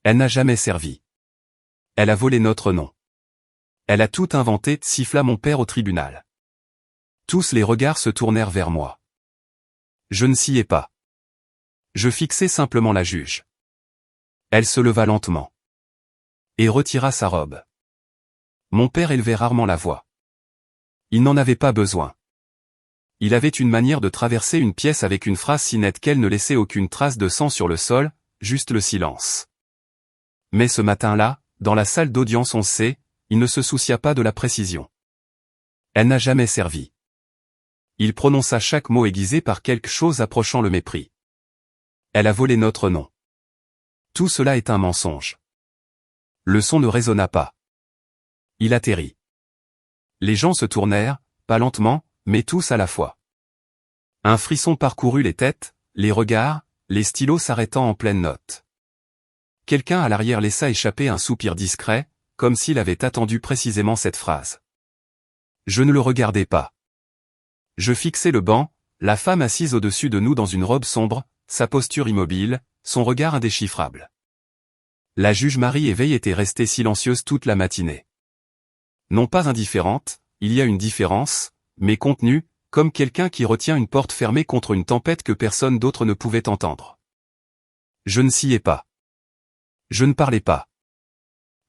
Elle n'a jamais servi. Elle a volé notre nom. Elle a tout inventé, siffla mon père au tribunal. Tous les regards se tournèrent vers moi. Je ne sciais pas. Je fixai simplement la juge. Elle se leva lentement. Et retira sa robe. Mon père élevait rarement la voix. Il n'en avait pas besoin. Il avait une manière de traverser une pièce avec une phrase si nette qu'elle ne laissait aucune trace de sang sur le sol, juste le silence. Mais ce matin-là, dans la salle d'audience on sait, il ne se soucia pas de la précision. Elle n'a jamais servi. Il prononça chaque mot aiguisé par quelque chose approchant le mépris. Elle a volé notre nom. Tout cela est un mensonge. Le son ne résonna pas. Il atterrit. Les gens se tournèrent, pas lentement, mais tous à la fois. Un frisson parcourut les têtes, les regards, les stylos s'arrêtant en pleine note. Quelqu'un à l'arrière laissa échapper un soupir discret, comme s'il avait attendu précisément cette phrase. Je ne le regardais pas. Je fixais le banc, la femme assise au-dessus de nous dans une robe sombre, sa posture immobile, son regard indéchiffrable. La juge Marie Éveil était restée silencieuse toute la matinée. Non pas indifférente, il y a une différence, mais contenue, comme quelqu'un qui retient une porte fermée contre une tempête que personne d'autre ne pouvait entendre. Je ne sciais pas. Je ne parlais pas.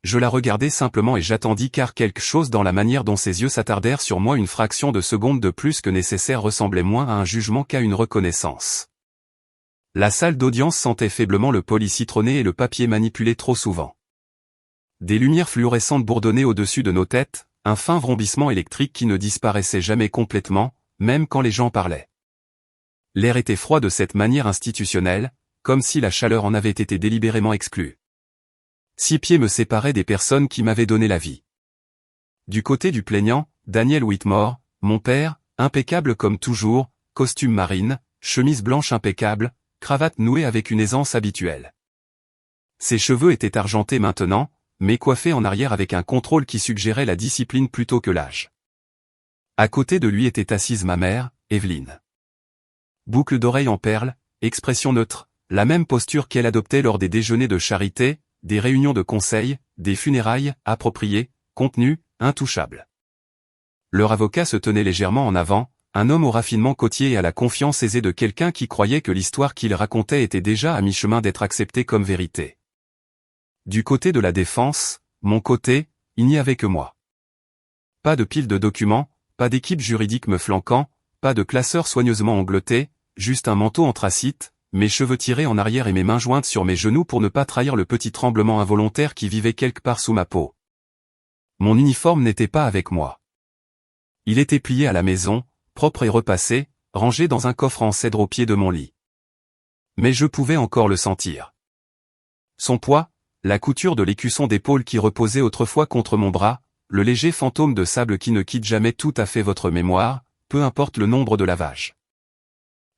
Je la regardais simplement et j'attendis car quelque chose dans la manière dont ses yeux s'attardèrent sur moi une fraction de seconde de plus que nécessaire ressemblait moins à un jugement qu'à une reconnaissance. La salle d'audience sentait faiblement le poli citronné et le papier manipulé trop souvent. Des lumières fluorescentes bourdonnaient au-dessus de nos têtes, un fin vrombissement électrique qui ne disparaissait jamais complètement, même quand les gens parlaient. L'air était froid de cette manière institutionnelle, comme si la chaleur en avait été délibérément exclue. 6 pieds me séparaient des personnes qui m'avaient donné la vie. Du côté du plaignant, Daniel Whitmore, mon père, impeccable comme toujours, costume marine, chemise blanche impeccable, cravate nouée avec une aisance habituelle. Ses cheveux étaient argentés maintenant, mais coiffés en arrière avec un contrôle qui suggérait la discipline plutôt que l'âge. À côté de lui était assise ma mère, Evelyne. Boucle d'oreilles en perles, expression neutre, la même posture qu'elle adoptait lors des déjeuners de charité, des réunions de conseil, des funérailles, appropriées, contenues, intouchables. Leur avocat se tenait légèrement en avant, un homme au raffinement côtier et à la confiance aisée de quelqu'un qui croyait que l'histoire qu'il racontait était déjà à mi-chemin d'être acceptée comme vérité. Du côté de la défense, mon côté, il n'y avait que moi. Pas de pile de documents, pas d'équipe juridique me flanquant, pas de classeur soigneusement englouté, juste un manteau anthracite, mes cheveux tirés en arrière et mes mains jointes sur mes genoux pour ne pas trahir le petit tremblement involontaire qui vivait quelque part sous ma peau. Mon uniforme n'était pas avec moi. Il était plié à la maison, propre et repassé, rangé dans un coffre en cèdre au pied de mon lit. Mais je pouvais encore le sentir. Son poids, la couture de l'écusson d'épaule qui reposait autrefois contre mon bras, le léger fantôme de sable qui ne quitte jamais tout à fait votre mémoire, peu importe le nombre de lavages.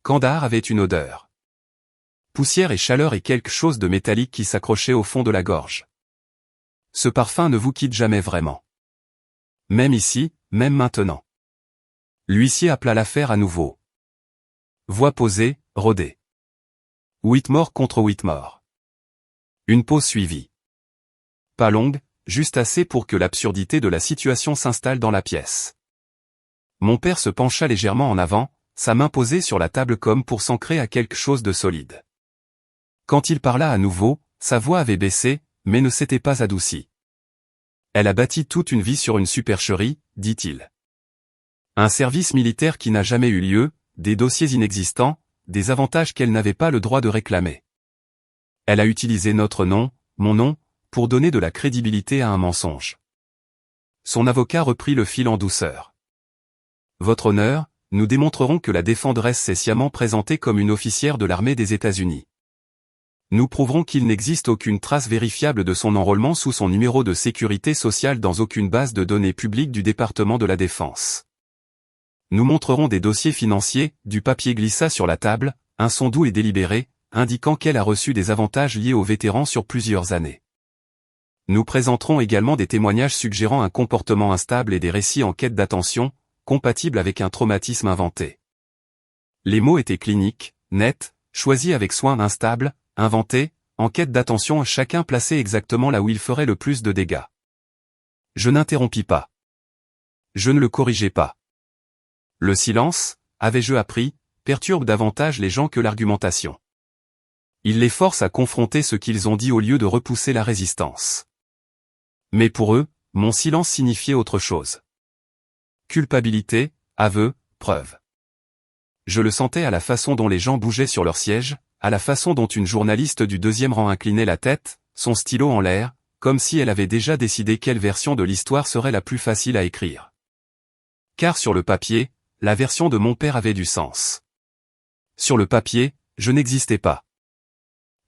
Kandahar avait une odeur. Poussière et chaleur et quelque chose de métallique qui s'accrochait au fond de la gorge. Ce parfum ne vous quitte jamais vraiment. Même ici, même maintenant. L'huissier appela l'affaire à nouveau. Voix posée, rodée. Whitmore contre Whitmore. Une pause suivit. Pas longue, juste assez pour que l'absurdité de la situation s'installe dans la pièce. Mon père se pencha légèrement en avant, sa main posée sur la table comme pour s'ancrer à quelque chose de solide. Quand il parla à nouveau, sa voix avait baissé, mais ne s'était pas adoucie. Elle a bâti toute une vie sur une supercherie, dit-il. Un service militaire qui n'a jamais eu lieu, des dossiers inexistants, des avantages qu'elle n'avait pas le droit de réclamer. Elle a utilisé notre nom, mon nom, pour donner de la crédibilité à un mensonge. Son avocat reprit le fil en douceur. Votre honneur, nous démontrerons que la défendresse s'est sciemment présentée comme une officière de l'armée des États-Unis. Nous prouverons qu'il n'existe aucune trace vérifiable de son enrôlement sous son numéro de sécurité sociale dans aucune base de données publique du département de la Défense. Nous montrerons des dossiers financiers, du papier glissa sur la table, un son doux et délibéré, indiquant qu'elle a reçu des avantages liés aux vétérans sur plusieurs années. Nous présenterons également des témoignages suggérant un comportement instable et des récits en quête d'attention, compatibles avec un traumatisme inventé. Les mots étaient cliniques, nets, choisis avec soin instable, inventé, en quête d'attention, chacun placé exactement là où il ferait le plus de dégâts. Je n'interrompis pas. Je ne le corrigeai pas. Le silence, avais-je appris, perturbe davantage les gens que l'argumentation. Il les force à confronter ce qu'ils ont dit au lieu de repousser la résistance. Mais pour eux, mon silence signifiait autre chose. Culpabilité, aveu, preuve. Je le sentais à la façon dont les gens bougeaient sur leur siège, à la façon dont une journaliste du deuxième rang inclinait la tête, son stylo en l'air, comme si elle avait déjà décidé quelle version de l'histoire serait la plus facile à écrire. Car sur le papier, la version de mon père avait du sens. Sur le papier, je n'existais pas.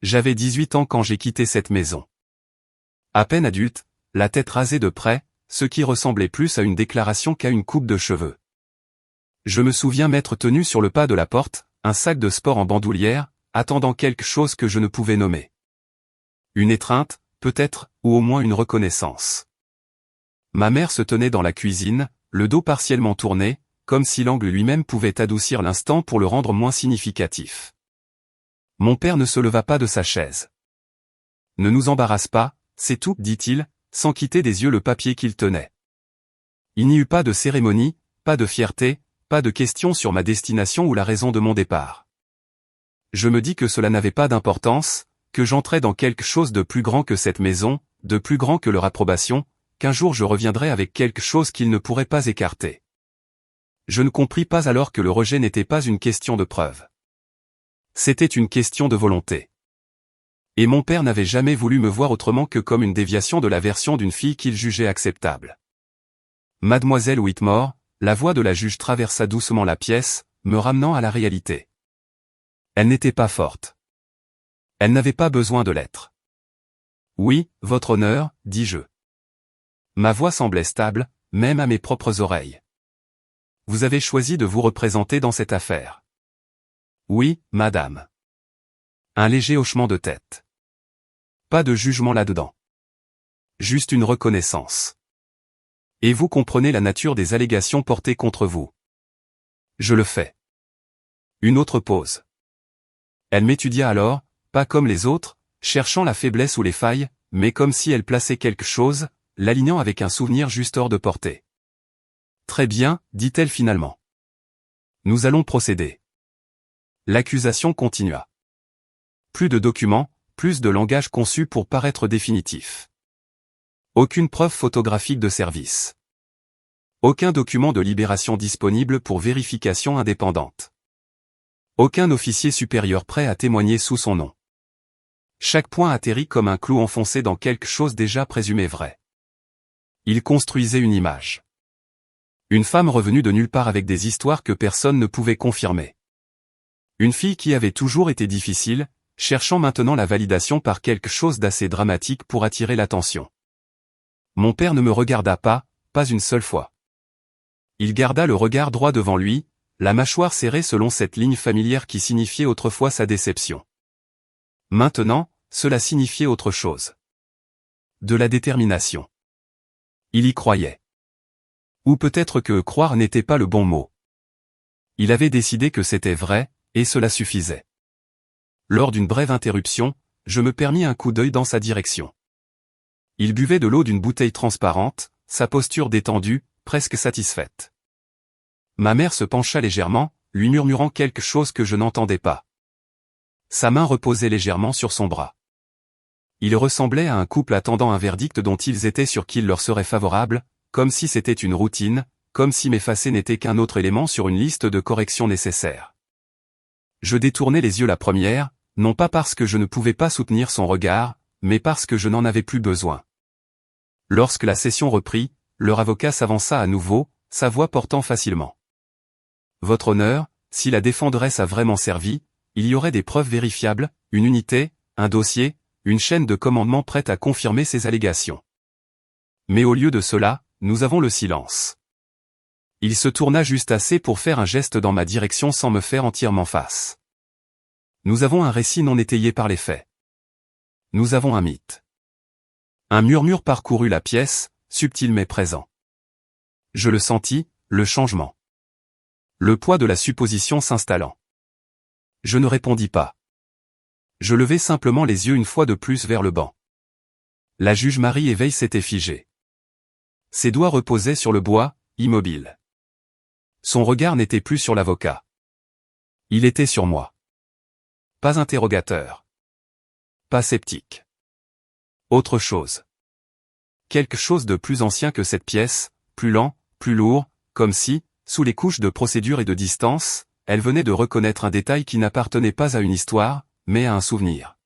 J'avais 18 ans quand j'ai quitté cette maison. À peine adulte, la tête rasée de près, ce qui ressemblait plus à une déclaration qu'à une coupe de cheveux. Je me souviens m'être tenu sur le pas de la porte, un sac de sport en bandoulière, attendant quelque chose que je ne pouvais nommer. Une étreinte, peut-être, ou au moins une reconnaissance. Ma mère se tenait dans la cuisine, le dos partiellement tourné, comme si l'angle lui-même pouvait adoucir l'instant pour le rendre moins significatif. Mon père ne se leva pas de sa chaise. « Ne nous embarrasse pas, c'est tout, » dit-il, sans quitter des yeux le papier qu'il tenait. Il n'y eut pas de cérémonie, pas de fierté, pas de questions sur ma destination ou la raison de mon départ. Je me dis que cela n'avait pas d'importance, que j'entrais dans quelque chose de plus grand que cette maison, de plus grand que leur approbation, qu'un jour je reviendrais avec quelque chose qu'ils ne pourraient pas écarter. Je ne compris pas alors que le rejet n'était pas une question de preuve. C'était une question de volonté. Et mon père n'avait jamais voulu me voir autrement que comme une déviation de la version d'une fille qu'il jugeait acceptable. Mademoiselle Whitmore, la voix de la juge traversa doucement la pièce, me ramenant à la réalité. Elle n'était pas forte. Elle n'avait pas besoin de l'être. Oui, votre honneur, dis-je. Ma voix semblait stable, même à mes propres oreilles. Vous avez choisi de vous représenter dans cette affaire. Oui, madame. Un léger hochement de tête. Pas de jugement là-dedans. Juste une reconnaissance. Et vous comprenez la nature des allégations portées contre vous. Je le fais. Une autre pause. Elle m'étudia alors, pas comme les autres, cherchant la faiblesse ou les failles, mais comme si elle plaçait quelque chose, l'alignant avec un souvenir juste hors de portée. Très bien, dit-elle finalement. Nous allons procéder. L'accusation continua. Plus de documents, plus de langage conçu pour paraître définitif. Aucune preuve photographique de service. Aucun document de libération disponible pour vérification indépendante. Aucun officier supérieur prêt à témoigner sous son nom. Chaque point atterrit comme un clou enfoncé dans quelque chose déjà présumé vrai. Il construisait une image. Une femme revenue de nulle part avec des histoires que personne ne pouvait confirmer. Une fille qui avait toujours été difficile, cherchant maintenant la validation par quelque chose d'assez dramatique pour attirer l'attention. Mon père ne me regarda pas une seule fois. Il garda le regard droit devant lui, la mâchoire serrée selon cette ligne familière qui signifiait autrefois sa déception. Maintenant, cela signifiait autre chose. De la détermination. Il y croyait. Ou peut-être que croire n'était pas le bon mot. Il avait décidé que c'était vrai, et cela suffisait. Lors d'une brève interruption, je me permis un coup d'œil dans sa direction. Il buvait de l'eau d'une bouteille transparente, sa posture détendue, presque satisfaite. Ma mère se pencha légèrement, lui murmurant quelque chose que je n'entendais pas. Sa main reposait légèrement sur son bras. Il ressemblait à un couple attendant un verdict dont ils étaient sûrs qu'il leur serait favorable, comme si c'était une routine, comme si m'effacer n'était qu'un autre élément sur une liste de corrections nécessaires. Je détournai les yeux la première, non pas parce que je ne pouvais pas soutenir son regard, mais parce que je n'en avais plus besoin. Lorsque la session reprit, leur avocat s'avança à nouveau, sa voix portant facilement. Votre honneur, si la défenderesse a vraiment servi, il y aurait des preuves vérifiables, une unité, un dossier, une chaîne de commandement prête à confirmer ces allégations. Mais au lieu de cela, nous avons le silence. Il se tourna juste assez pour faire un geste dans ma direction sans me faire entièrement face. Nous avons un récit non étayé par les faits. Nous avons un mythe. Un murmure parcourut la pièce, subtil mais présent. Je le sentis, le changement. Le poids de la supposition s'installant. Je ne répondis pas. Je levai simplement les yeux une fois de plus vers le banc. La juge Marie Éveil s'était figée. Ses doigts reposaient sur le bois, immobile. Son regard n'était plus sur l'avocat. Il était sur moi. Pas interrogateur. Pas sceptique. Autre chose. Quelque chose de plus ancien que cette pièce, plus lent, plus lourd, comme si, sous les couches de procédure et de distance, elle venait de reconnaître un détail qui n'appartenait pas à une histoire, mais à un souvenir.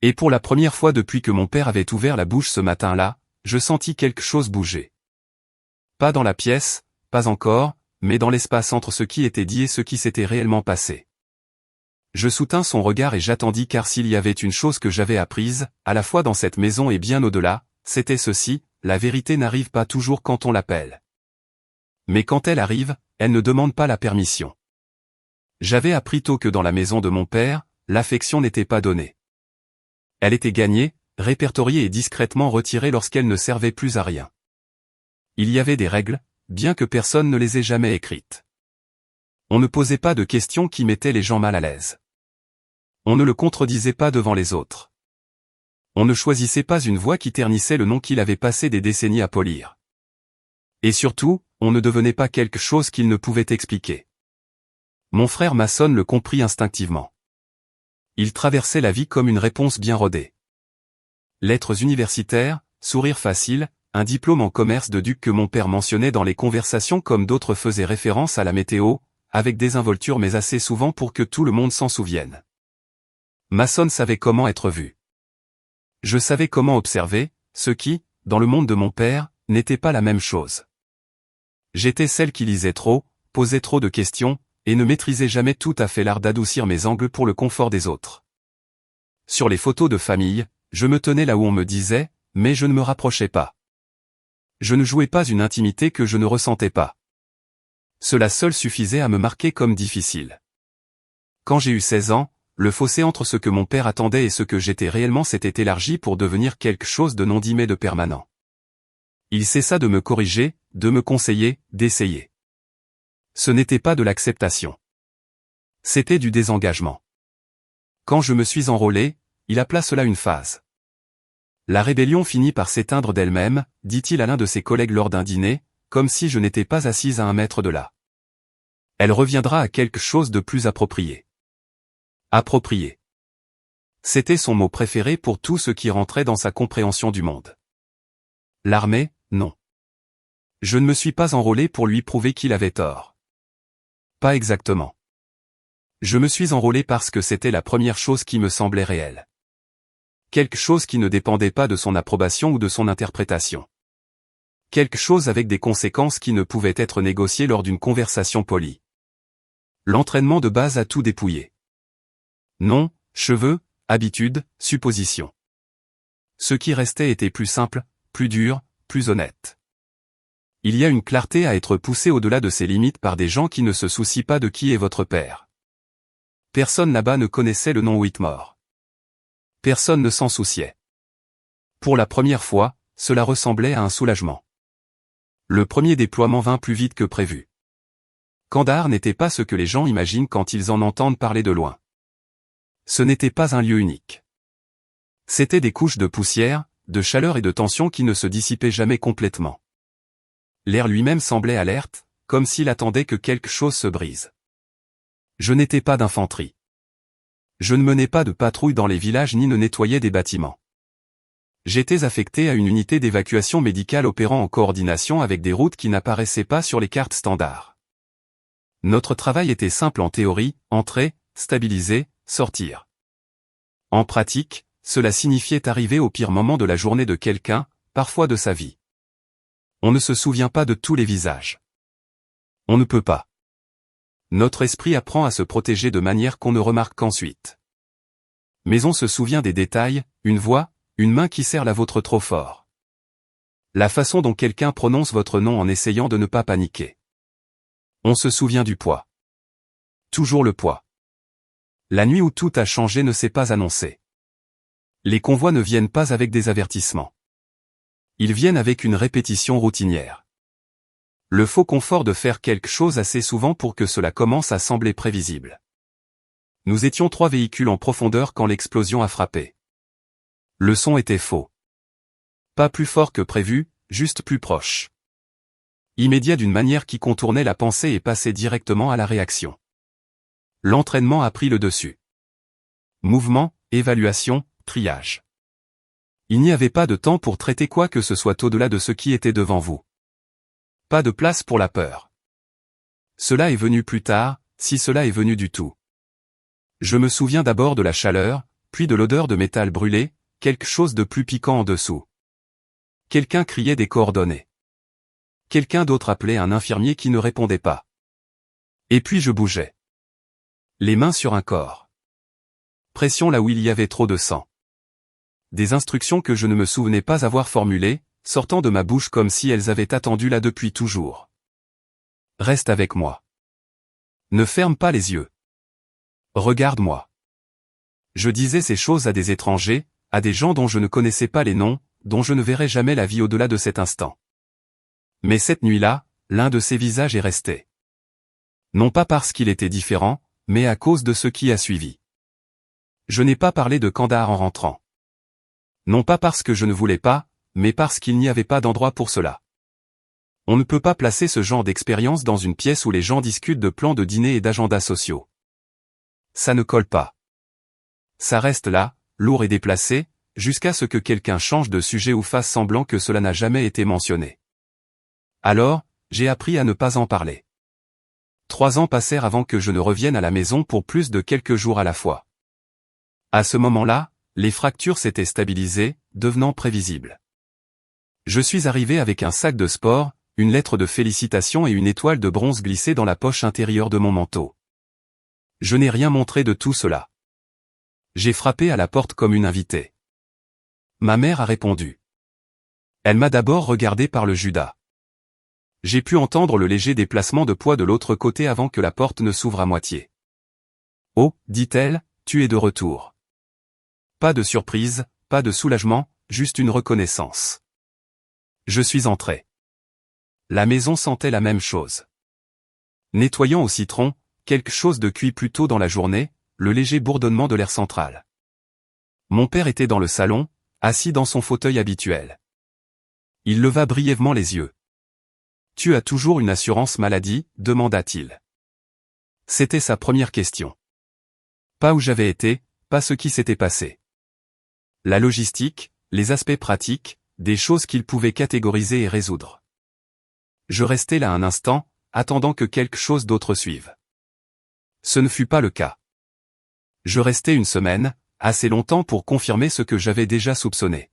Et pour la première fois depuis que mon père avait ouvert la bouche ce matin-là, je sentis quelque chose bouger. Pas dans la pièce, pas encore, mais dans l'espace entre ce qui était dit et ce qui s'était réellement passé. Je soutins son regard et j'attendis car s'il y avait une chose que j'avais apprise, à la fois dans cette maison et bien au-delà, c'était ceci, la vérité n'arrive pas toujours quand on l'appelle. Mais quand elle arrive, elle ne demande pas la permission. J'avais appris tôt que dans la maison de mon père, l'affection n'était pas donnée. Elle était gagnée, répertoriée et discrètement retirée lorsqu'elle ne servait plus à rien. Il y avait des règles, bien que personne ne les ait jamais écrites. On ne posait pas de questions qui mettaient les gens mal à l'aise. On ne le contredisait pas devant les autres. On ne choisissait pas une voix qui ternissait le nom qu'il avait passé des décennies à polir. Et surtout, on ne devenait pas quelque chose qu'il ne pouvait expliquer. Mon frère Mason le comprit instinctivement. Il traversait la vie comme une réponse bien rodée. Lettres universitaires, sourire facile, un diplôme en commerce de duc que mon père mentionnait dans les conversations comme d'autres faisaient référence à la météo, avec désinvolture mais assez souvent pour que tout le monde s'en souvienne. Mason savait comment être vu. Je savais comment observer, ce qui, dans le monde de mon père, n'était pas la même chose. J'étais celle qui lisait trop, posait trop de questions, et ne maîtrisait jamais tout à fait l'art d'adoucir mes angles pour le confort des autres. Sur les photos de famille, je me tenais là où on me disait, mais je ne me rapprochais pas. Je ne jouais pas une intimité que je ne ressentais pas. Cela seul suffisait à me marquer comme difficile. Quand j'ai eu 16 ans, le fossé entre ce que mon père attendait et ce que j'étais réellement s'était élargi pour devenir quelque chose de non dit mais de permanent. Il cessa de me corriger, de me conseiller, d'essayer. Ce n'était pas de l'acceptation. C'était du désengagement. Quand je me suis enrôlé, il appela cela une phase. La rébellion finit par s'éteindre d'elle-même, dit-il à l'un de ses collègues lors d'un dîner, comme si je n'étais pas assise à 1 mètre de là. Elle reviendra à quelque chose de plus approprié. Approprié. C'était son mot préféré pour tout ce qui rentrait dans sa compréhension du monde. L'armée, non. Je ne me suis pas enrôlé pour lui prouver qu'il avait tort. Pas exactement. Je me suis enrôlé parce que c'était la première chose qui me semblait réelle. Quelque chose qui ne dépendait pas de son approbation ou de son interprétation. Quelque chose avec des conséquences qui ne pouvaient être négociées lors d'une conversation polie. L'entraînement de base a tout dépouillé. Nom, cheveux, habitudes, suppositions. Ce qui restait était plus simple, plus dur, plus honnête. Il y a une clarté à être poussée au-delà de ses limites par des gens qui ne se soucient pas de qui est votre père. Personne là-bas ne connaissait le nom Whitmore. Personne ne s'en souciait. Pour la première fois, cela ressemblait à un soulagement. Le premier déploiement vint plus vite que prévu. Kandahar n'était pas ce que les gens imaginent quand ils en entendent parler de loin. Ce n'était pas un lieu unique. C'étaient des couches de poussière, de chaleur et de tension qui ne se dissipaient jamais complètement. L'air lui-même semblait alerte, comme s'il attendait que quelque chose se brise. Je n'étais pas d'infanterie. Je ne menais pas de patrouille dans les villages ni ne nettoyais des bâtiments. J'étais affecté à une unité d'évacuation médicale opérant en coordination avec des routes qui n'apparaissaient pas sur les cartes standards. Notre travail était simple en théorie, entrer, stabiliser, sortir. En pratique, cela signifiait arriver au pire moment de la journée de quelqu'un, parfois de sa vie. On ne se souvient pas de tous les visages. On ne peut pas. Notre esprit apprend à se protéger de manière qu'on ne remarque qu'ensuite. Mais on se souvient des détails, une voix, une main qui serre la vôtre trop fort. La façon dont quelqu'un prononce votre nom en essayant de ne pas paniquer. On se souvient du poids. Toujours le poids. La nuit où tout a changé ne s'est pas annoncé. Les convois ne viennent pas avec des avertissements. Ils viennent avec une répétition routinière. Le faux confort de faire quelque chose assez souvent pour que cela commence à sembler prévisible. Nous étions 3 véhicules en profondeur quand l'explosion a frappé. Le son était faux. Pas plus fort que prévu, juste plus proche. Immédiat d'une manière qui contournait la pensée et passait directement à la réaction. L'entraînement a pris le dessus. Mouvement, évaluation, triage. Il n'y avait pas de temps pour traiter quoi que ce soit au-delà de ce qui était devant vous. Pas de place pour la peur. Cela est venu plus tard, si cela est venu du tout. Je me souviens d'abord de la chaleur, puis de l'odeur de métal brûlé, quelque chose de plus piquant en dessous. Quelqu'un criait des coordonnées. Quelqu'un d'autre appelait un infirmier qui ne répondait pas. Et puis je bougeais. Les mains sur un corps. Pression là où il y avait trop de sang. Des instructions que je ne me souvenais pas avoir formulées, sortant de ma bouche comme si elles avaient attendu là depuis toujours. Reste avec moi. Ne ferme pas les yeux. Regarde-moi. Je disais ces choses à des étrangers, à des gens dont je ne connaissais pas les noms, dont je ne verrais jamais la vie au-delà de cet instant. Mais cette nuit-là, l'un de ces visages est resté. Non pas parce qu'il était différent, mais à cause de ce qui a suivi. Je n'ai pas parlé de Kandahar en rentrant. Non pas parce que je ne voulais pas, mais parce qu'il n'y avait pas d'endroit pour cela. On ne peut pas placer ce genre d'expérience dans une pièce où les gens discutent de plans de dîner et d'agendas sociaux. Ça ne colle pas. Ça reste là, lourd et déplacé, jusqu'à ce que quelqu'un change de sujet ou fasse semblant que cela n'a jamais été mentionné. Alors, j'ai appris à ne pas en parler. 3 ans passèrent avant que je ne revienne à la maison pour plus de quelques jours à la fois. À ce moment-là, les fractures s'étaient stabilisées, devenant prévisibles. Je suis arrivé avec un sac de sport, une lettre de félicitations et une étoile de bronze glissée dans la poche intérieure de mon manteau. Je n'ai rien montré de tout cela. J'ai frappé à la porte comme une invitée. Ma mère a répondu. Elle m'a d'abord regardé par le Judas. J'ai pu entendre le léger déplacement de poids de l'autre côté avant que la porte ne s'ouvre à moitié. « Oh, dit-elle, tu es de retour. » Pas de surprise, pas de soulagement, juste une reconnaissance. Je suis entré. La maison sentait la même chose. Nettoyant au citron, quelque chose de cuit plus tôt dans la journée, le léger bourdonnement de l'air central. Mon père était dans le salon, assis dans son fauteuil habituel. Il leva brièvement les yeux. « Tu as toujours une assurance maladie ?» demanda-t-il. C'était sa première question. Pas où j'avais été, pas ce qui s'était passé. La logistique, les aspects pratiques, des choses qu'il pouvait catégoriser et résoudre. Je restai là un instant, attendant que quelque chose d'autre suive. Ce ne fut pas le cas. Je restai une semaine, assez longtemps pour confirmer ce que j'avais déjà soupçonné.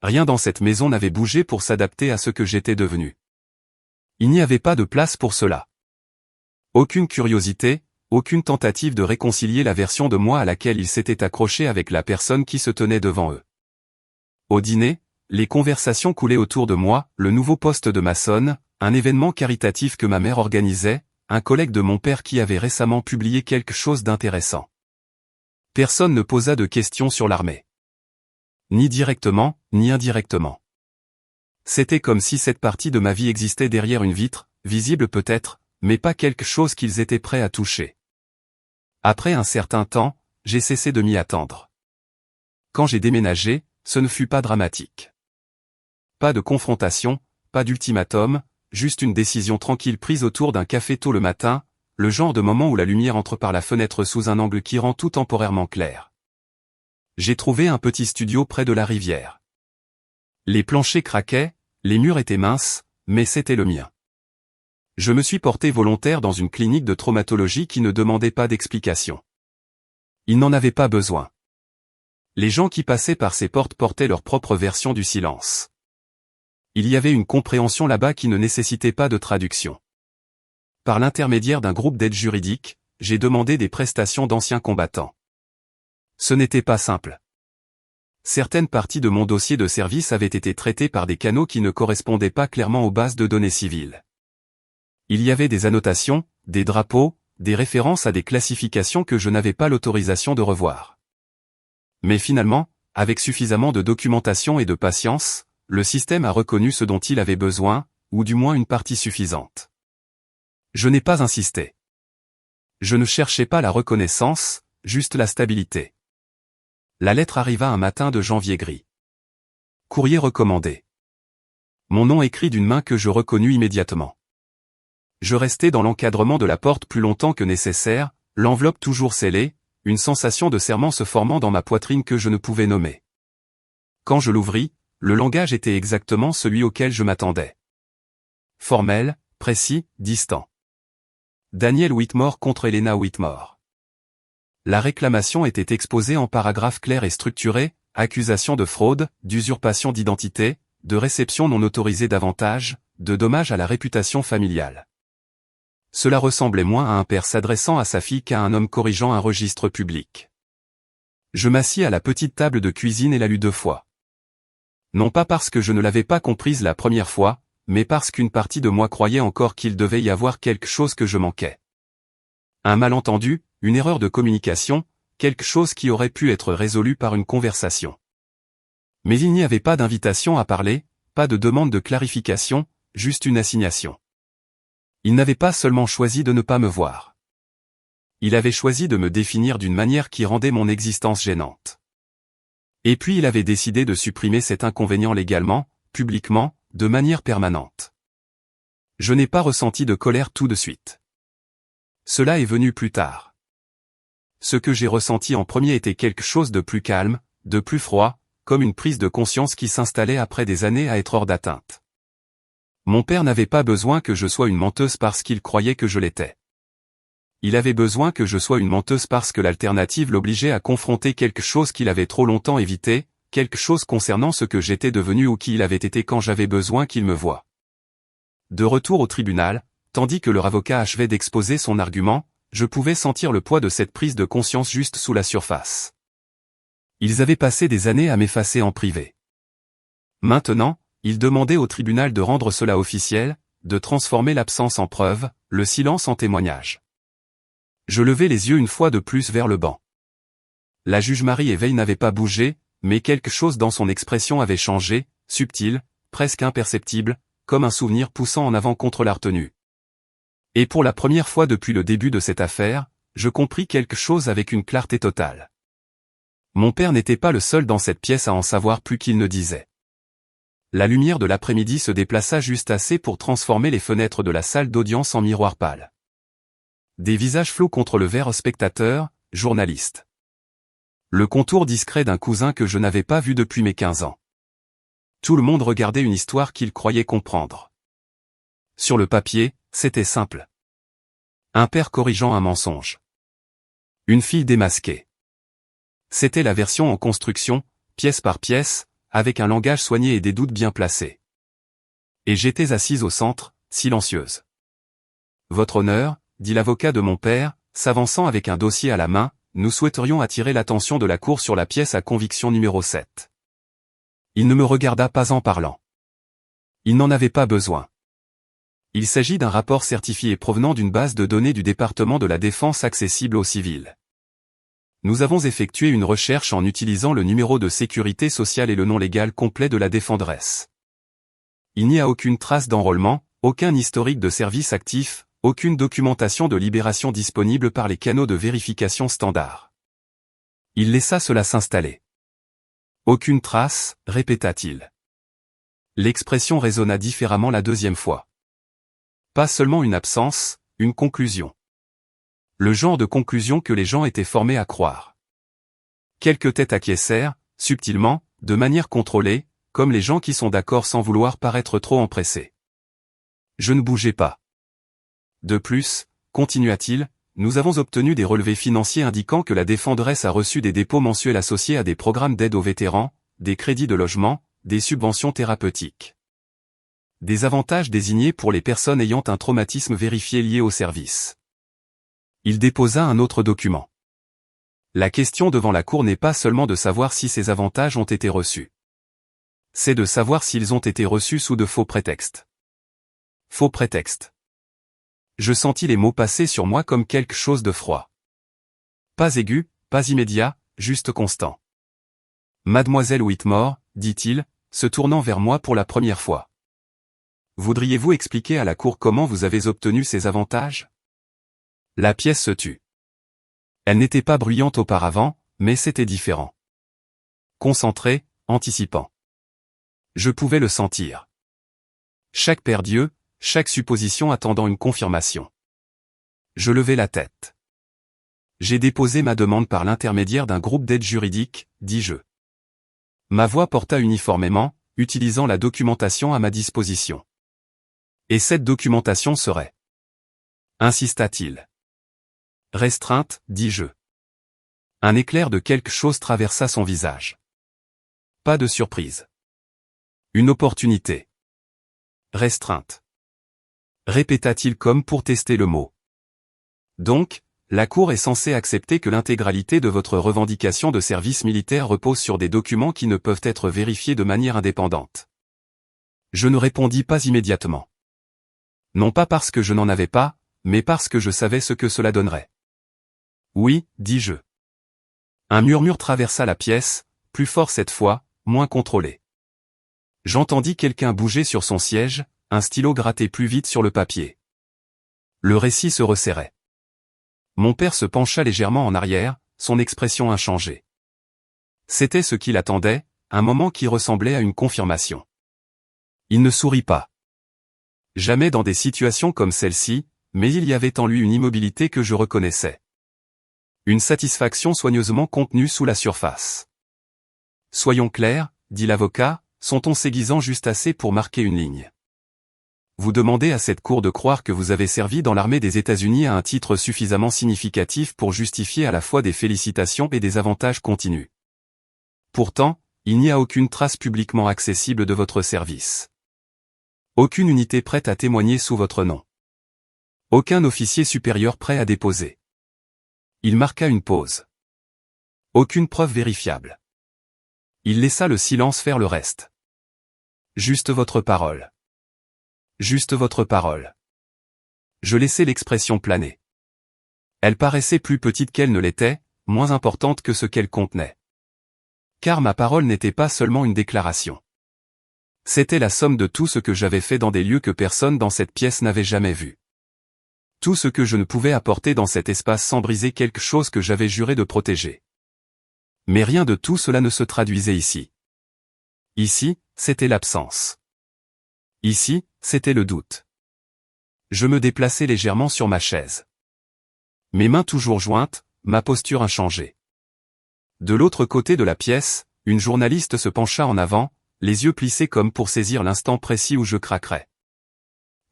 Rien dans cette maison n'avait bougé pour s'adapter à ce que j'étais devenu. Il n'y avait pas de place pour cela. Aucune curiosité, aucune tentative de réconcilier la version de moi à laquelle ils s'étaient accrochés avec la personne qui se tenait devant eux. Au dîner, les conversations coulaient autour de moi, le nouveau poste de maçonne, un événement caritatif que ma mère organisait, un collègue de mon père qui avait récemment publié quelque chose d'intéressant. Personne ne posa de questions sur l'armée. Ni directement, ni indirectement. C'était comme si cette partie de ma vie existait derrière une vitre, visible peut-être, mais pas quelque chose qu'ils étaient prêts à toucher. Après un certain temps, j'ai cessé de m'y attendre. Quand j'ai déménagé, ce ne fut pas dramatique. Pas de confrontation, pas d'ultimatum, juste une décision tranquille prise autour d'un café tôt le matin, le genre de moment où la lumière entre par la fenêtre sous un angle qui rend tout temporairement clair. J'ai trouvé un petit studio près de la rivière. Les planchers craquaient, les murs étaient minces, mais c'était le mien. Je me suis porté volontaire dans une clinique de traumatologie qui ne demandait pas d'explication. Il n'en avait pas besoin. Les gens qui passaient par ces portes portaient leur propre version du silence. Il y avait une compréhension là-bas qui ne nécessitait pas de traduction. Par l'intermédiaire d'un groupe d'aide juridique, j'ai demandé des prestations d'anciens combattants. Ce n'était pas simple. Certaines parties de mon dossier de service avaient été traitées par des canaux qui ne correspondaient pas clairement aux bases de données civiles. Il y avait des annotations, des drapeaux, des références à des classifications que je n'avais pas l'autorisation de revoir. Mais finalement, avec suffisamment de documentation et de patience, le système a reconnu ce dont il avait besoin, ou du moins une partie suffisante. Je n'ai pas insisté. Je ne cherchais pas la reconnaissance, juste la stabilité. La lettre arriva un matin de janvier gris. Courrier recommandé. Mon nom écrit d'une main que je reconnus immédiatement. Je restai dans l'encadrement de la porte plus longtemps que nécessaire, l'enveloppe toujours scellée, une sensation de serrement se formant dans ma poitrine que je ne pouvais nommer. Quand je l'ouvris, le langage était exactement celui auquel je m'attendais. Formel, précis, distant. Daniel Whitmore contre Elena Whitmore. La réclamation était exposée en paragraphes clairs et structurés, accusation de fraude, d'usurpation d'identité, de réception non autorisée d'avantages, de dommages à la réputation familiale. Cela ressemblait moins à un père s'adressant à sa fille qu'à un homme corrigeant un registre public. Je m'assis à la petite table de cuisine et la lus 2 fois. Non pas parce que je ne l'avais pas comprise la première fois, mais parce qu'une partie de moi croyait encore qu'il devait y avoir quelque chose que je manquais. Un malentendu, une erreur de communication, quelque chose qui aurait pu être résolu par une conversation. Mais il n'y avait pas d'invitation à parler, pas de demande de clarification, juste une assignation. Il n'avait pas seulement choisi de ne pas me voir. Il avait choisi de me définir d'une manière qui rendait mon existence gênante. Et puis il avait décidé de supprimer cet inconvénient légalement, publiquement, de manière permanente. Je n'ai pas ressenti de colère tout de suite. Cela est venu plus tard. Ce que j'ai ressenti en premier était quelque chose de plus calme, de plus froid, comme une prise de conscience qui s'installait après des années à être hors d'atteinte. Mon père n'avait pas besoin que je sois une menteuse parce qu'il croyait que je l'étais. Il avait besoin que je sois une menteuse parce que l'alternative l'obligeait à confronter quelque chose qu'il avait trop longtemps évité, quelque chose concernant ce que j'étais devenu ou qui il avait été quand j'avais besoin qu'il me voie. De retour au tribunal, tandis que leur avocat achevait d'exposer son argument, je pouvais sentir le poids de cette prise de conscience juste sous la surface. Ils avaient passé des années à m'effacer en privé. Maintenant, ils demandaient au tribunal de rendre cela officiel, de transformer l'absence en preuve, le silence en témoignage. Je levai les yeux une fois de plus vers le banc. La juge Marie Éveil n'avait pas bougé, mais quelque chose dans son expression avait changé, subtil, presque imperceptible, comme un souvenir poussant en avant contre la retenue. Et pour la première fois depuis le début de cette affaire, je compris quelque chose avec une clarté totale. Mon père n'était pas le seul dans cette pièce à en savoir plus qu'il ne disait. La lumière de l'après-midi se déplaça juste assez pour transformer les fenêtres de la salle d'audience en miroir pâle. Des visages flous contre le verre spectateurs, journalistes. Le contour discret d'un cousin que je n'avais pas vu depuis mes 15 ans. Tout le monde regardait une histoire qu'il croyait comprendre. Sur le papier, c'était simple. Un père corrigeant un mensonge. Une fille démasquée. C'était la version en construction, pièce par pièce, avec un langage soigné et des doutes bien placés. Et j'étais assise au centre, silencieuse. Votre honneur, dit l'avocat de mon père, s'avançant avec un dossier à la main, nous souhaiterions attirer l'attention de la cour sur la pièce à conviction numéro 7. Il ne me regarda pas en parlant. Il n'en avait pas besoin. Il s'agit d'un rapport certifié provenant d'une base de données du département de la Défense accessible aux civils. Nous avons effectué une recherche en utilisant le numéro de sécurité sociale et le nom légal complet de la défendresse. Il n'y a aucune trace d'enrôlement, aucun historique de service actif, aucune documentation de libération disponible par les canaux de vérification standard. Il laissa cela s'installer. Aucune trace, répéta-t-il. L'expression résonna différemment la deuxième fois. Pas seulement une absence, une conclusion. Le genre de conclusion que les gens étaient formés à croire. Quelques têtes acquiescèrent, subtilement, de manière contrôlée, comme les gens qui sont d'accord sans vouloir paraître trop empressés. Je ne bougeais pas. De plus, continua-t-il, nous avons obtenu des relevés financiers indiquant que la défendresse a reçu des dépôts mensuels associés à des programmes d'aide aux vétérans, des crédits de logement, des subventions thérapeutiques. Des avantages désignés pour les personnes ayant un traumatisme vérifié lié au service. Il déposa un autre document. La question devant la Cour n'est pas seulement de savoir si ces avantages ont été reçus. C'est de savoir s'ils ont été reçus sous de faux prétextes. Faux prétextes. Je sentis les mots passer sur moi comme quelque chose de froid. Pas aigu, pas immédiat, juste constant. Mademoiselle Whitmore, dit-il, se tournant vers moi pour la première fois. Voudriez-vous expliquer à la Cour comment vous avez obtenu ces avantages ? La pièce se tut. Elle n'était pas bruyante auparavant, mais c'était différent. Concentré, anticipant. Je pouvais le sentir. Chaque paire d'yeux, chaque supposition attendant une confirmation. Je levai la tête. J'ai déposé ma demande par l'intermédiaire d'un groupe d'aide juridique, dis-je. Ma voix porta uniformément, utilisant la documentation à ma disposition. Et cette documentation serait. Insista-t-il. Restreinte, dis-je. Un éclair de quelque chose traversa son visage. Pas de surprise. Une opportunité. Restreinte. Répéta-t-il comme pour tester le mot. Donc, la Cour est censée accepter que l'intégralité de votre revendication de service militaire repose sur des documents qui ne peuvent être vérifiés de manière indépendante. Je ne répondis pas immédiatement. Non pas parce que je n'en avais pas, mais parce que je savais ce que cela donnerait. Oui, dis-je. Un murmure traversa la pièce, plus fort cette fois, moins contrôlé. J'entendis quelqu'un bouger sur son siège, un stylo grattait plus vite sur le papier. Le récit se resserrait. Mon père se pencha légèrement en arrière, son expression inchangée. C'était ce qu'il attendait, un moment qui ressemblait à une confirmation. Il ne sourit pas. Jamais dans des situations comme celle-ci, mais il y avait en lui une immobilité que je reconnaissais. Une satisfaction soigneusement contenue sous la surface. Soyons clairs, dit l'avocat, son ton s'aiguisant juste assez pour marquer une ligne. Vous demandez à cette cour de croire que vous avez servi dans l'armée des États-Unis à un titre suffisamment significatif pour justifier à la fois des félicitations et des avantages continus. Pourtant, il n'y a aucune trace publiquement accessible de votre service. Aucune unité prête à témoigner sous votre nom. Aucun officier supérieur prêt à déposer. Il marqua une pause. Aucune preuve vérifiable. Il laissa le silence faire le reste. Juste votre parole. Juste votre parole. Je laissai l'expression planer. Elle paraissait plus petite qu'elle ne l'était, moins importante que ce qu'elle contenait. Car ma parole n'était pas seulement une déclaration. C'était la somme de tout ce que j'avais fait dans des lieux que personne dans cette pièce n'avait jamais vus. Tout ce que je ne pouvais apporter dans cet espace sans briser quelque chose que j'avais juré de protéger. Mais rien de tout cela ne se traduisait ici. Ici, c'était l'absence. Ici, c'était le doute. Je me déplaçai légèrement sur ma chaise. Mes mains toujours jointes, ma posture inchangée. De l'autre côté de la pièce, une journaliste se pencha en avant, les yeux plissés comme pour saisir l'instant précis où je craquerais.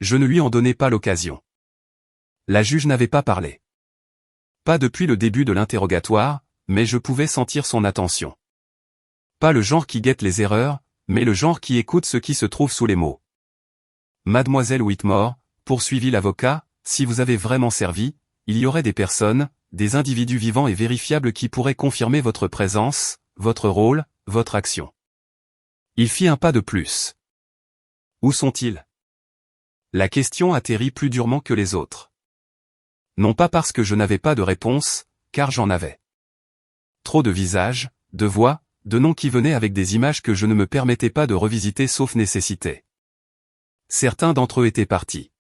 Je ne lui en donnai pas l'occasion. La juge n'avait pas parlé. Pas depuis le début de l'interrogatoire, mais je pouvais sentir son attention. Pas le genre qui guette les erreurs, mais le genre qui écoute ce qui se trouve sous les mots. Mademoiselle Whitmore, poursuivit l'avocat, si vous avez vraiment servi, il y aurait des personnes, des individus vivants et vérifiables qui pourraient confirmer votre présence, votre rôle, votre action. Il fit un pas de plus. Où sont-ils? La question atterrit plus durement que les autres. Non pas parce que je n'avais pas de réponse, car j'en avais. Trop de visages, de voix, de noms qui venaient avec des images que je ne me permettais pas de revisiter sauf nécessité. Certains d'entre eux étaient partis.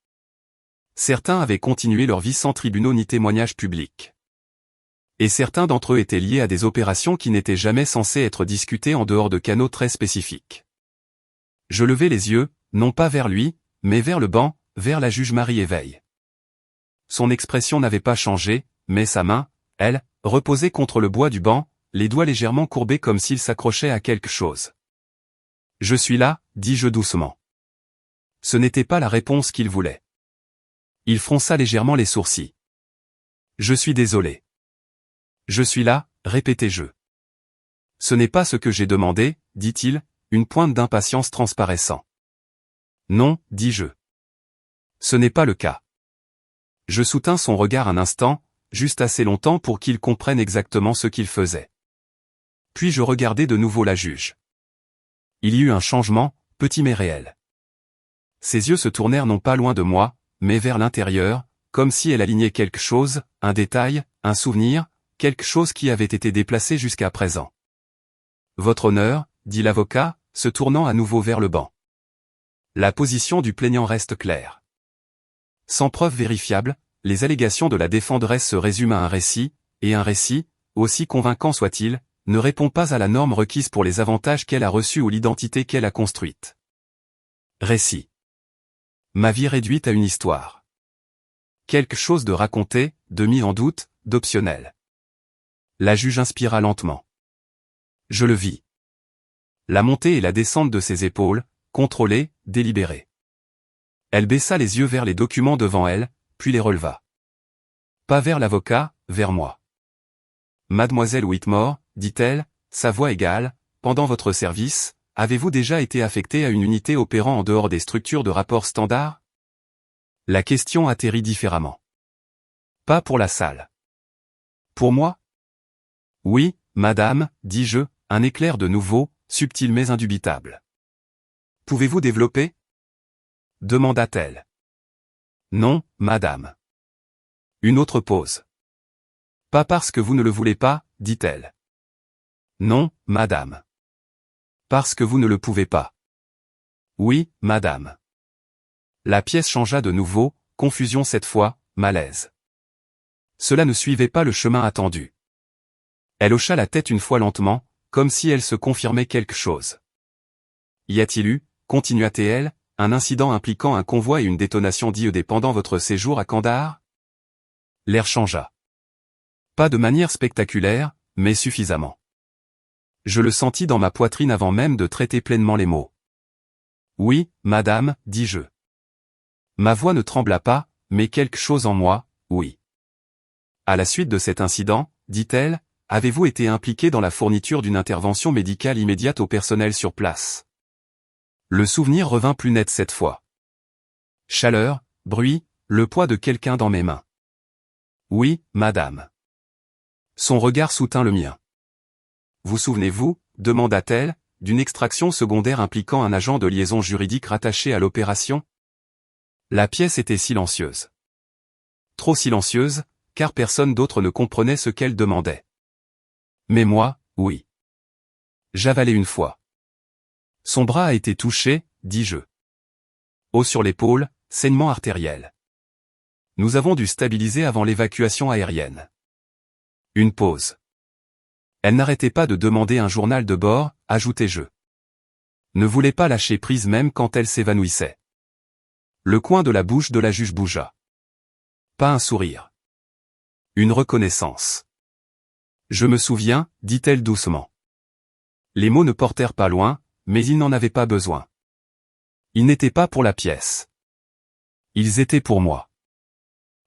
Certains avaient continué leur vie sans tribunaux ni témoignages publics. Et certains d'entre eux étaient liés à des opérations qui n'étaient jamais censées être discutées en dehors de canaux très spécifiques. Je levai les yeux, non pas vers lui, mais vers le banc, vers la juge Marie Éveil. Son expression n'avait pas changé, mais sa main, elle, reposait contre le bois du banc, les doigts légèrement courbés comme s'il s'accrochait à quelque chose. « Je suis là », dis-je doucement. Ce n'était pas la réponse qu'il voulait. Il fronça légèrement les sourcils. « Je suis désolé. »« Je suis là », répétai-je. « Ce n'est pas ce que j'ai demandé, » dit-il, une pointe d'impatience transparaissant. « Non, dis-je. Ce n'est pas le cas. » Je soutins son regard un instant, juste assez longtemps pour qu'il comprenne exactement ce qu'il faisait. Puis je regardai de nouveau la juge. Il y eut un changement, petit mais réel. Ses yeux se tournèrent non pas loin de moi, mais vers l'intérieur, comme si elle alignait quelque chose, un détail, un souvenir, quelque chose qui avait été déplacé jusqu'à présent. « Votre honneur, » dit l'avocat, se tournant à nouveau vers le banc. La position du plaignant reste claire. Sans preuve vérifiable, les allégations de la défenderesse se résument à un récit, et un récit, aussi convaincant soit-il, ne répond pas à la norme requise pour les avantages qu'elle a reçus ou l'identité qu'elle a construite. Récit. Ma vie réduite à une histoire. Quelque chose de raconté, de mis en doute, d'optionnel. La juge inspira lentement. Je le vis. La montée et la descente de ses épaules, contrôlée, délibérée. Elle baissa les yeux vers les documents devant elle, puis les releva. Pas vers l'avocat, vers moi. Mademoiselle Whitmore, dit-elle, sa voix égale, pendant votre service, avez-vous déjà été affectée à une unité opérant en dehors des structures de rapport standard? La question atterrit différemment. Pas pour la salle. Pour moi? Oui, madame, dis-je, un éclair de nouveau, subtil mais indubitable. Pouvez-vous développer? Demanda-t-elle. Non, madame. Une autre pause. Pas parce que vous ne le voulez pas, dit-elle. Non, madame. Parce que vous ne le pouvez pas. Oui, madame. La pièce changea de nouveau, confusion cette fois, malaise. Cela ne suivait pas le chemin attendu. Elle hocha la tête une fois lentement, comme si elle se confirmait quelque chose. Y a-t-il eu, continua-t-elle, un incident impliquant un convoi et une détonation d'IED pendant votre séjour à Kandahar? L'air changea. Pas de manière spectaculaire, mais suffisamment. Je le sentis dans ma poitrine avant même de traiter pleinement les mots. Oui, madame, dis-je. Ma voix ne trembla pas, mais quelque chose en moi, oui. À la suite de cet incident, dit-elle, avez-vous été impliqué dans la fourniture d'une intervention médicale immédiate au personnel sur place? Le souvenir revint plus net cette fois. Chaleur, bruit, le poids de quelqu'un dans mes mains. Oui, madame. Son regard soutint le mien. Vous souvenez-vous, demanda-t-elle, d'une extraction secondaire impliquant un agent de liaison juridique rattaché à l'opération? La pièce était silencieuse. Trop silencieuse, car personne d'autre ne comprenait ce qu'elle demandait. Mais moi, oui. J'avalai une fois. Son bras a été touché, dis-je. Haut sur l'épaule, saignement artériel. Nous avons dû stabiliser avant l'évacuation aérienne. Une pause. Elle n'arrêtait pas de demander un journal de bord, ajoutai-je. Ne voulait pas lâcher prise même quand elle s'évanouissait. Le coin de la bouche de la juge bougea. Pas un sourire. Une reconnaissance. Je me souviens, dit-elle doucement. Les mots ne portèrent pas loin, mais ils n'en avaient pas besoin. Ils n'étaient pas pour la pièce. Ils étaient pour moi.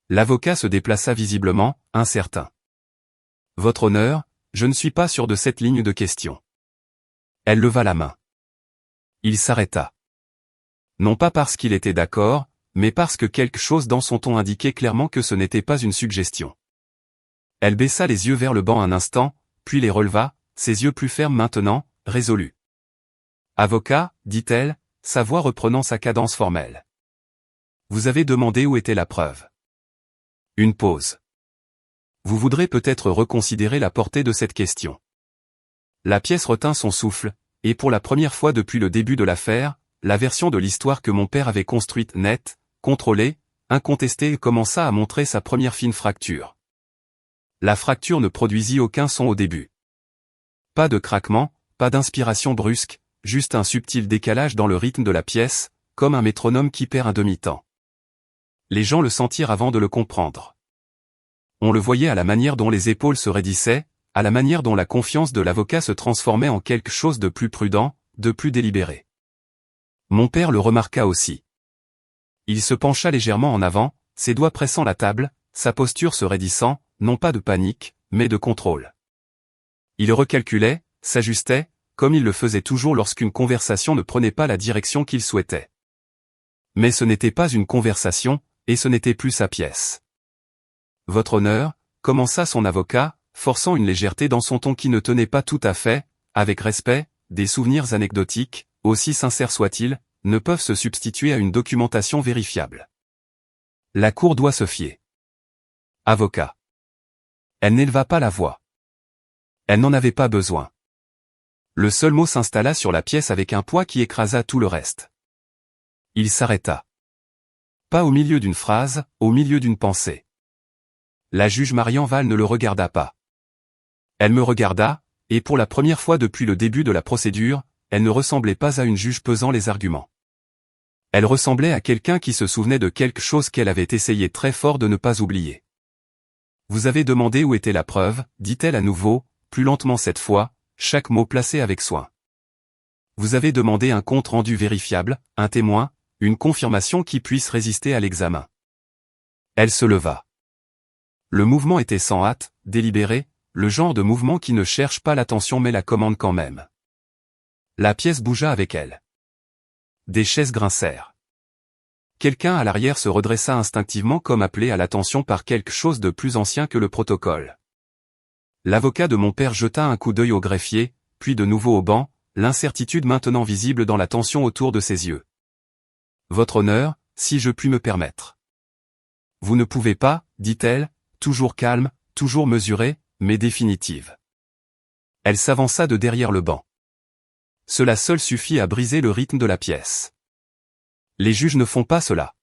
L'avocat se déplaça visiblement, incertain. Votre honneur, je ne suis pas sûr de cette ligne de question. Elle leva la main. Il s'arrêta. Non pas parce qu'il était d'accord, mais parce que quelque chose dans son ton indiquait clairement que ce n'était pas une suggestion. Elle baissa les yeux vers le banc un instant, puis les releva, ses yeux plus fermes maintenant, résolus. Avocat, dit-elle, sa voix reprenant sa cadence formelle. Vous avez demandé où était la preuve. Une pause. Vous voudrez peut-être reconsidérer la portée de cette question. La pièce retint son souffle, et pour la première fois depuis le début de l'affaire, la version de l'histoire que mon père avait construite nette, contrôlée, incontestée commença à montrer sa première fine fracture. La fracture ne produisit aucun son au début. Pas de craquement, pas d'inspiration brusque, juste un subtil décalage dans le rythme de la pièce, comme un métronome qui perd un demi-temps. Les gens le sentirent avant de le comprendre. On le voyait à la manière dont les épaules se raidissaient, à la manière dont la confiance de l'avocat se transformait en quelque chose de plus prudent, de plus délibéré. Mon père le remarqua aussi. Il se pencha légèrement en avant, ses doigts pressant la table, sa posture se raidissant, non pas de panique, mais de contrôle. Il recalculait, s'ajustait, comme il le faisait toujours lorsqu'une conversation ne prenait pas la direction qu'il souhaitait. Mais ce n'était pas une conversation, et ce n'était plus sa pièce. Votre honneur, commença son avocat, forçant une légèreté dans son ton qui ne tenait pas tout à fait, avec respect, des souvenirs anecdotiques, aussi sincères soient-ils, ne peuvent se substituer à une documentation vérifiable. La cour doit se fier. Avocat. Elle n'éleva pas la voix. Elle n'en avait pas besoin. Le seul mot s'installa sur la pièce avec un poids qui écrasa tout le reste. Il s'arrêta. Pas au milieu d'une phrase, au milieu d'une pensée. La juge Marienval ne le regarda pas. Elle me regarda, et pour la première fois depuis le début de la procédure, elle ne ressemblait pas à une juge pesant les arguments. Elle ressemblait à quelqu'un qui se souvenait de quelque chose qu'elle avait essayé très fort de ne pas oublier. Vous avez demandé où était la preuve, dit-elle à nouveau, plus lentement cette fois, chaque mot placé avec soin. Vous avez demandé un compte rendu vérifiable, un témoin, une confirmation qui puisse résister à l'examen. Elle se leva. Le mouvement était sans hâte, délibéré, le genre de mouvement qui ne cherche pas l'attention mais la commande quand même. La pièce bougea avec elle. Des chaises grincèrent. Quelqu'un à l'arrière se redressa instinctivement comme appelé à l'attention par quelque chose de plus ancien que le protocole. L'avocat de mon père jeta un coup d'œil au greffier, puis de nouveau au banc, l'incertitude maintenant visible dans la tension autour de ses yeux. Votre honneur, si je puis me permettre. Vous ne pouvez pas, dit-elle, toujours calme, toujours mesurée, mais définitive. Elle s'avança de derrière le banc. Cela seul suffit à briser le rythme de la pièce. Les juges ne font pas cela.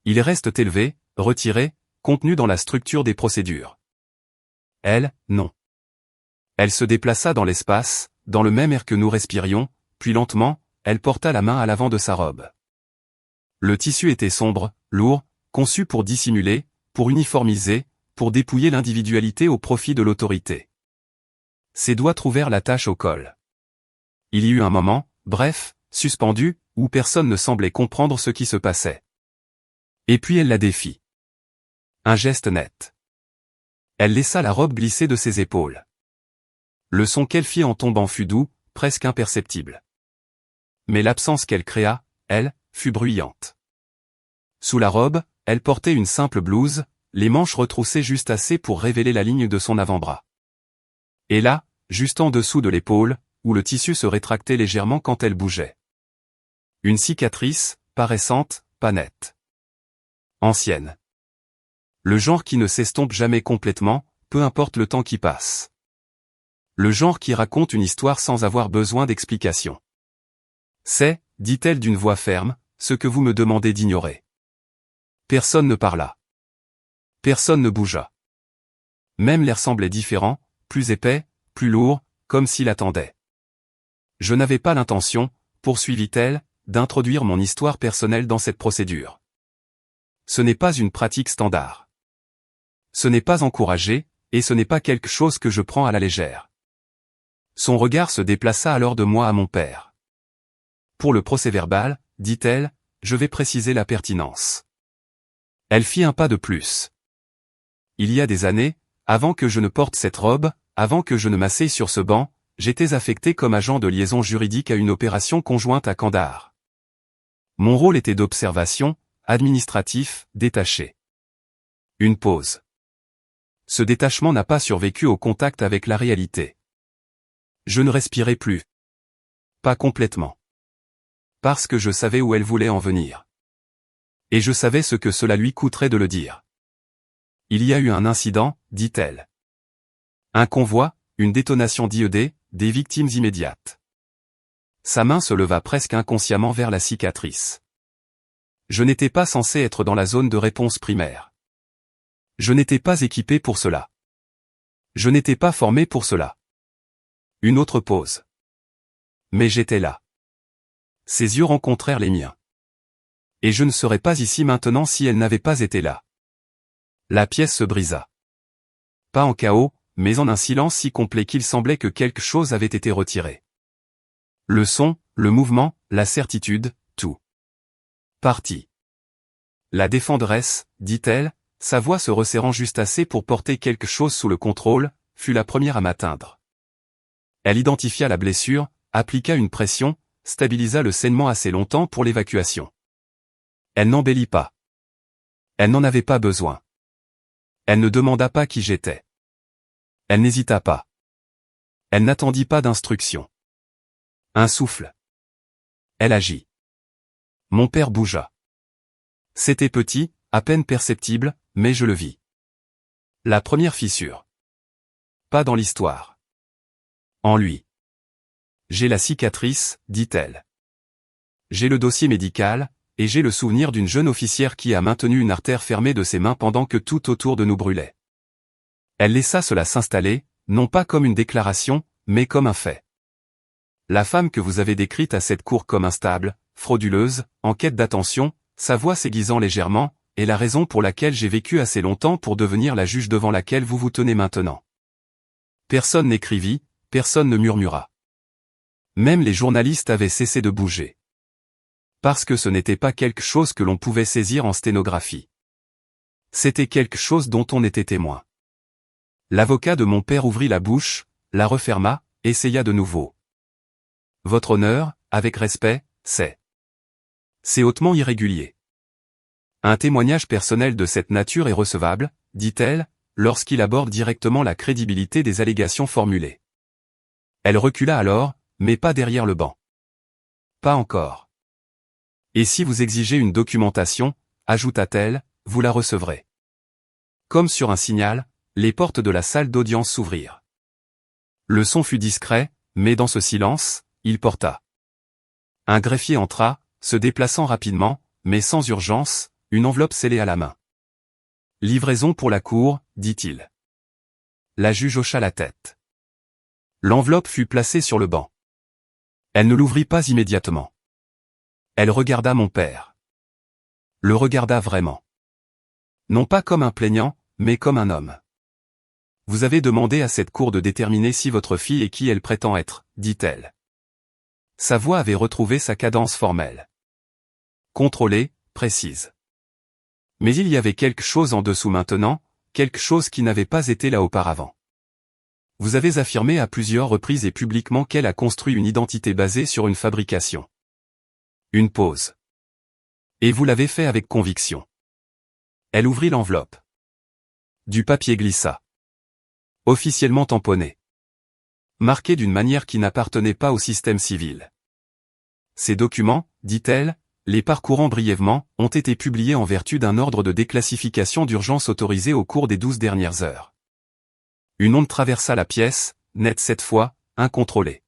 Ils restent élevés, retirés, contenus dans la structure des procédures. Elle, non. Elle se déplaça dans l'espace, dans le même air que nous respirions, puis lentement, elle porta la main à l'avant de sa robe. Le tissu était sombre, lourd, conçu pour dissimuler, pour uniformiser, pour dépouiller l'individualité au profit de l'autorité. Ses doigts trouvèrent l'attache au col. Il y eut un moment, bref, suspendu, où personne ne semblait comprendre ce qui se passait. Et puis elle la défit. Un geste net. Elle laissa la robe glisser de ses épaules. Le son qu'elle fit en tombant fut doux, presque imperceptible. Mais l'absence qu'elle créa, elle, fut bruyante. Sous la robe, elle portait une simple blouse, les manches retroussées juste assez pour révéler la ligne de son avant-bras. Et là, juste en dessous de l'épaule, où le tissu se rétractait légèrement quand elle bougeait. Une cicatrice, pas récente, pas nette. Ancienne. Le genre qui ne s'estompe jamais complètement, peu importe le temps qui passe. Le genre qui raconte une histoire sans avoir besoin d'explication. C'est, dit-elle d'une voix ferme, ce que vous me demandez d'ignorer. Personne ne parla. Personne ne bougea. Même l'air semblait différent, plus épais, plus lourd, comme s'il attendait. Je n'avais pas l'intention, poursuivit-elle, d'introduire mon histoire personnelle dans cette procédure. Ce n'est pas une pratique standard. Ce n'est pas encouragé, et ce n'est pas quelque chose que je prends à la légère. Son regard se déplaça alors de moi à mon père. Pour le procès-verbal, dit-elle, je vais préciser la pertinence. Elle fit un pas de plus. Il y a des années, avant que je ne porte cette robe, avant que je ne m'asseye sur ce banc, j'étais affecté comme agent de liaison juridique à une opération conjointe à Kandahar. Mon rôle était d'observation, administratif, détaché. Une pause. Ce détachement n'a pas survécu au contact avec la réalité. Je ne respirais plus. Pas complètement. Parce que je savais où elle voulait en venir. Et je savais ce que cela lui coûterait de le dire. Il y a eu un incident, dit-elle. Un convoi, une détonation d'IED, des victimes immédiates. Sa main se leva presque inconsciemment vers la cicatrice. Je n'étais pas censé être dans la zone de réponse primaire. Je n'étais pas équipé pour cela. Je n'étais pas formé pour cela. Une autre pause. Mais j'étais là. Ses yeux rencontrèrent les miens. Et je ne serais pas ici maintenant si elle n'avait pas été là. La pièce se brisa. Pas en chaos, mais en un silence si complet qu'il semblait que quelque chose avait été retiré. Le son, le mouvement, la certitude, tout. Parti. La défenderesse, dit-elle, sa voix se resserrant juste assez pour porter quelque chose sous le contrôle, fut la première à m'atteindre. Elle identifia la blessure, appliqua une pression, stabilisa le saignement assez longtemps pour l'évacuation. Elle n'embellit pas. Elle n'en avait pas besoin. Elle ne demanda pas qui j'étais. Elle n'hésita pas. Elle n'attendit pas d'instruction. Un souffle. Elle agit. Mon père bougea. C'était petit, à peine perceptible, mais je le vis. La première fissure. Pas dans l'histoire. En lui. J'ai la cicatrice, dit-elle. J'ai le dossier médical, et j'ai le souvenir d'une jeune officière qui a maintenu une artère fermée de ses mains pendant que tout autour de nous brûlait. Elle laissa cela s'installer, non pas comme une déclaration, mais comme un fait. La femme que vous avez décrite à cette cour comme instable, frauduleuse, en quête d'attention, sa voix s'aiguisant légèrement, est la raison pour laquelle j'ai vécu assez longtemps pour devenir la juge devant laquelle vous vous tenez maintenant. Personne n'écrivit, personne ne murmura. Même les journalistes avaient cessé de bouger. Parce que ce n'était pas quelque chose que l'on pouvait saisir en sténographie. C'était quelque chose dont on était témoin. L'avocat de mon père ouvrit la bouche, la referma, essaya de nouveau. Votre honneur, avec respect, c'est hautement irrégulier. Un témoignage personnel de cette nature est recevable, dit-elle, lorsqu'il aborde directement la crédibilité des allégations formulées. Elle recula alors, mais pas derrière le banc. Pas encore. Et si vous exigez une documentation, ajouta-t-elle, vous la recevrez. Comme sur un signal, les portes de la salle d'audience s'ouvrirent. Le son fut discret, mais dans ce silence, il porta. Un greffier entra, se déplaçant rapidement, mais sans urgence, une enveloppe scellée à la main. Livraison pour la cour, dit-il. La juge hocha la tête. L'enveloppe fut placée sur le banc. Elle ne l'ouvrit pas immédiatement. Elle regarda mon père. Le regarda vraiment. Non pas comme un plaignant, mais comme un homme. Vous avez demandé à cette cour de déterminer si votre fille est qui elle prétend être, dit-elle. Sa voix avait retrouvé sa cadence formelle. Contrôlée, précise. Mais il y avait quelque chose en dessous maintenant, quelque chose qui n'avait pas été là auparavant. Vous avez affirmé à plusieurs reprises et publiquement qu'elle a construit une identité basée sur une fabrication. Une pause. Et vous l'avez fait avec conviction. Elle ouvrit l'enveloppe. Du papier glissa. Officiellement tamponné. Marqué d'une manière qui n'appartenait pas au système civil. Ces documents, dit-elle, les parcourant brièvement, ont été publiés en vertu d'un ordre de déclassification d'urgence autorisé au cours des 12 dernières heures. Une onde traversa la pièce, nette cette fois, incontrôlée.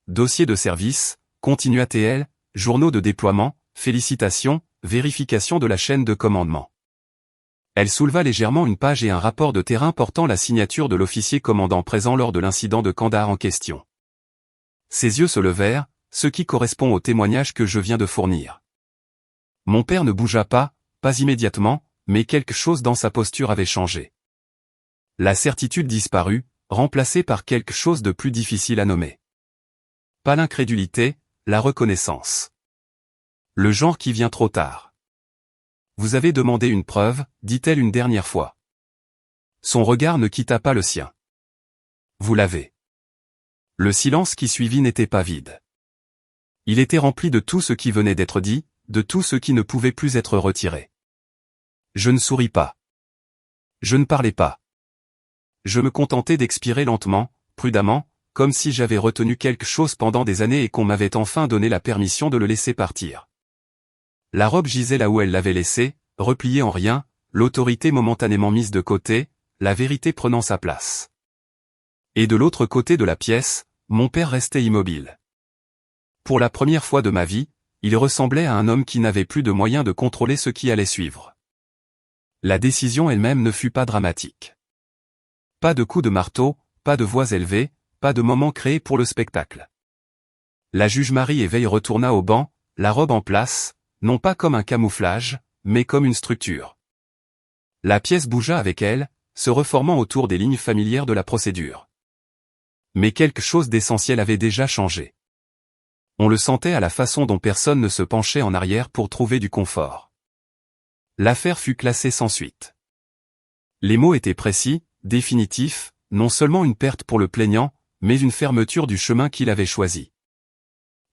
Dossier de service, continua-t-elle, journaux de déploiement, félicitations, vérification de la chaîne de commandement. Elle souleva légèrement une page et un rapport de terrain portant la signature de l'officier commandant présent lors de l'incident de Kandahar en question. Ses yeux se levèrent, ce qui correspond au témoignage que je viens de fournir. Mon père ne bougea pas immédiatement, mais quelque chose dans sa posture avait changé. La certitude disparut, remplacée par quelque chose de plus difficile à nommer. Pas l'incrédulité, la reconnaissance. Le genre qui vient trop tard. Vous avez demandé une preuve, dit-elle une dernière fois. Son regard ne quitta pas le sien. Vous l'avez. Le silence qui suivit n'était pas vide. Il était rempli de tout ce qui venait d'être dit, de tout ce qui ne pouvait plus être retiré. Je ne souris pas. Je ne parlais pas. Je me contentais d'expirer lentement, prudemment, comme si j'avais retenu quelque chose pendant des années et qu'on m'avait enfin donné la permission de le laisser partir. La robe gisait là où elle l'avait laissée, repliée en rien, l'autorité momentanément mise de côté, la vérité prenant sa place. Et de l'autre côté de la pièce, mon père restait immobile. Pour la première fois de ma vie, il ressemblait à un homme qui n'avait plus de moyens de contrôler ce qui allait suivre. La décision elle-même ne fut pas dramatique. Pas de coups de marteau, pas de voix élevées, pas de moment créé pour le spectacle. La juge Marie Éveil retourna au banc, la robe en place, non pas comme un camouflage, mais comme une structure. La pièce bougea avec elle, se reformant autour des lignes familières de la procédure. Mais quelque chose d'essentiel avait déjà changé. On le sentait à la façon dont personne ne se penchait en arrière pour trouver du confort. L'affaire fut classée sans suite. Les mots étaient précis, définitifs, non seulement une perte pour le plaignant, mais une fermeture du chemin qu'il avait choisi.